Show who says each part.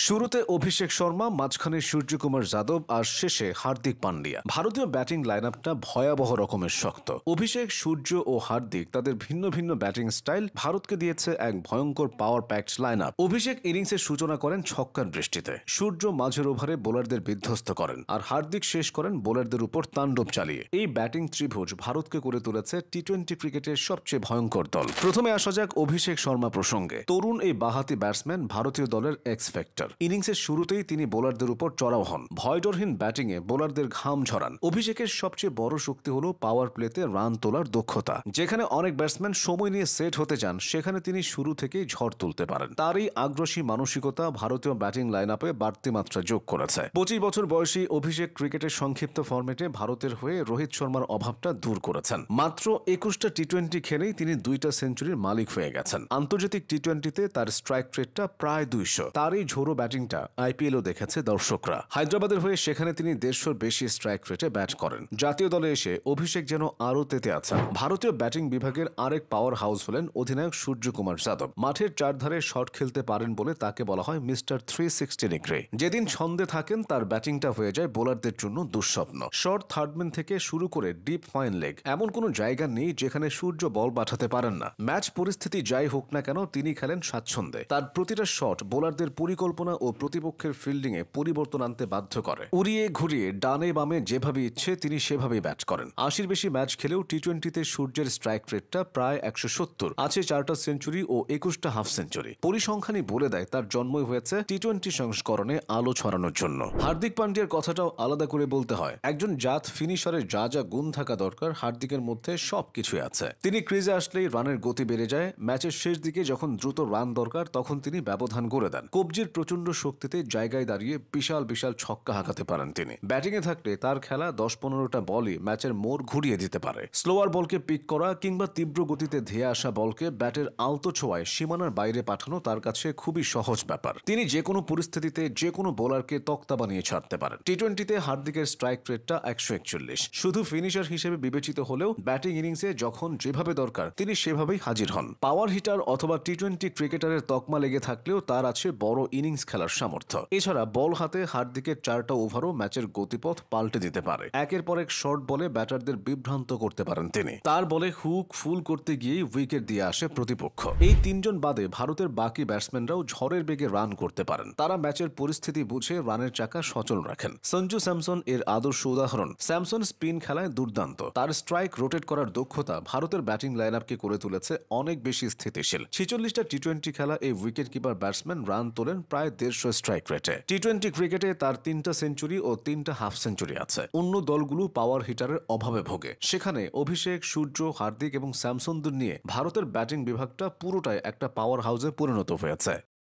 Speaker 1: শুরুতে অভিষেক শর্মা, মাঝখানে সূর্যকুমার যাদব আর শেষে হার্দিক পান্ডিয়া। ভারতীয় ব্যাটিং লাইনআপটা ভয়াবহ রকমের শক্ত। অভিষেক, সূর্য ও হার্দিক তাদের ভিন্ন ভিন্ন ব্যাটিং স্টাইল ভারতকে দিয়েছে এক ভয়ঙ্কর পাওয়ার প্যাকড লাইনআপ। অভিষেক ইনিংসের সূচনা করেন ছক্কার বৃষ্টিতে, সূর্য মাঝের ওভারে বোলারদের বিধ্বস্ত করেন, আর হার্দিক শেষ করেন বোলারদের উপর তাণ্ডব চালিয়ে। এই ব্যাটিং ত্রিভুজ ভারতকে করে তুলেছে টি-20 ক্রিকেটের সবচেয়ে ভয়ঙ্কর দল। প্রথমে আসা যাক অভিষেক শর্মা প্রসঙ্গে। তরুণ এই বাঁহাতি ব্যাটসম্যান ভারতীয় দলের এক্স ফ্যাক্টর। ইনিংসের শুরুতেই তিনি বোলারদের উপর চড়াও হন, ভয়ডরহীন ব্যাটিংয়ে বোলারদের ঘাম ঝরান। অভিষেকের সবচেয়ে বড় শক্তি হল পাওয়ার প্লেতে রান তোলার দক্ষতা। যেখানে অনেক ব্যাটসম্যান সময় নিয়ে সেট হতে চান, সেখানে তিনি শুরু থেকেই ঝড় তুলতে পারেন। তারই আগ্রাসী মানসিকতা ভারতীয় ব্যাটিং লাইনআপে বাড়তি মাত্রা যোগ করেছে। 25 বছর বয়সী অভিষেক ক্রিকেটের সংক্ষিপ্ত ফরম্যাটে ভারতের হয়ে রোহিত শর্মার অভাবটা দূর করেছেন। মাত্র 21টা টি-20 খেলেই তিনি 2টা সেঞ্চুরির মালিক হয়ে গেছেন। আন্তর্জাতিক টি-20তে তার স্ট্রাইক রেটটা প্রায় 200। তারই ঝোড়ো ব্যাটিংটা আইপিএলও দেখেছে দর্শকরা। হায়দ্রাবাদের হয়ে সেখানে তিনি 150-র বেশি স্ট্রাইক রেটে ব্যাট করেন। জাতীয় দলে এসে অভিষেক যেন আরও তেতে আছেন। ভারতীয় ব্যাটিং বিভাগের আরেক পাওয়ার হাউস হলেন অধিনায়ক সূর্যকুমার যাদব। মাঠের চারধারে শট খেলতে পারেন বলে তাকে বলা হয় মিস্টার 360 ডিগ্রি। যেদিন ছন্দে থাকেন তার ব্যাটিংটা হয়ে যায় বোলারদের জন্য দুঃস্বপ্ন। শর্ট থার্ডম্যান থেকে শুরু করে ডিপ ফাইন লেগ, এমন কোনো জায়গা নেই যেখানে সূর্য বল পাঠাতে পারেন না। ম্যাচ পরিস্থিতি যাই হোক না কেন, তিনি খেলেন স্বাচ্ছন্দ্যে। তার প্রতিটা শট বোলারদের পরিকল্পনা ও প্রতিপক্ষের ফিল্ডিংয়ে পরিবর্তন আনতে বাধ্য করে। উড়িয়ে ঘুরিয়ে ডানে বামে যেভাবে ইচ্ছে তিনি সেভাবেই ব্যাট করেন। 80-র বেশি ম্যাচ খেলেও টি-20তে সূর্যের স্ট্রাইক রেটটা প্রায় 170। আছে 4টা সেঞ্চুরি ও 21টা হাফ সেঞ্চুরি। পরিসংখ্যানই বলে দেয় তার জন্মই হয়েছে টি-20 সংস্করণে আলো ছড়ানোর জন্য। হার্দিক পান্ডিয়ার কথাটাও আলাদা করে বলতে হয়। একজন জাত ফিনিশারের যা যা গুণ থাকা দরকার, হার্দিকের মধ্যে সবকিছুই আছে। তিনি ক্রিজে আসলেই রানের গতি বেড়ে যায়। ম্যাচের শেষ দিকে যখন দ্রুত রান দরকার, তখন তিনি ব্যবধান গড়ে দেন। কবজির প্রচন্ড শক্তিতে জায়গায় দাঁড়িয়ে বিশাল বিশাল ছক্কা হাঁকাতে পারেন তিনি। ব্যাটিংয়ে থাকলে তার খেলা 10-15টা বলই ম্যাচের মোড় ঘুরিয়ে দিতে পারে। স্লোয়ার বলকে পিক করা কিংবা তীব্র গতিতে ধেয়ে আসা বলকে ব্যাটের আলতো ছোঁয়ায় সীমানার বাইরে পাঠানো তার কাছে খুবই সহজ ব্যাপার। তিনি যে কোনো পরিস্থিতিতে যে কোনো বোলারকে তক্তা বানিয়ে ছাড়তে পারেন। টি-20তে হার্দিকের স্ট্রাইক রেটটা 141। শুধু ফিনিশার হিসেবে বিবেচিত হলেও ব্যাটিং ইনিংসে যখন যেভাবে দরকার তিনি সেভাবেই হাজির হন। পাওয়ার হিটার অথবা টি-20 ক্রিকেটারের তকমা লেগে থাকলেও তার আছে বড় ইনিংস খেলার সামর্থ্য। এছাড়া বল হাতে হার্দিকের 4টা ওভারও ম্যাচের গতিপথ পাল্টে দিতে পারে। একের পর এক শর্ট বলে ব্যাটারদের বিভ্রান্ত করতে পারেন তিনি। তার বলে হুক ফুল করতে গিয়েই উইকেট দিয়ে আসে প্রতিপক্ষ। এই 3 জন বাদে ভারতের বাকি ব্যাটসম্যানরাও ঝড়ের বেগে রান করতে পারেন। তারা ম্যাচের পরিস্থিতি বুঝে রানের চাকা সচল রাখেন। সঞ্জু স্যামসন এর আদর্শ উদাহরণ। স্যামসন স্পিন খেলায় দুর্দান্ত। তার স্ট্রাইক রোটেট করার দক্ষতা ভারতের ব্যাটিং লাইনআপকে করে তুলেছে অনেক বেশি স্থিতিশীল। 46টা টি-20 খেলা এই উইকেট কিপার ব্যাটসম্যান রান তোলেন প্রায় 150 স্ট্রাইক রেটে। টি-20 ক্রিকেটে তার 3টা সেঞ্চুরি ও 3টা হাফ সেঞ্চুরি আছে। অন্য দলগুলো পাওয়ার হিটারের অভাবে ভোগে। সেখানে অভিষেক, সূর্য, হার্দিক এবং স্যামসনদের নিয়ে ভারতের ব্যাটিং বিভাগটা পুরোটাই একটা পাওয়ার হাউসে পরিণত হয়েছে।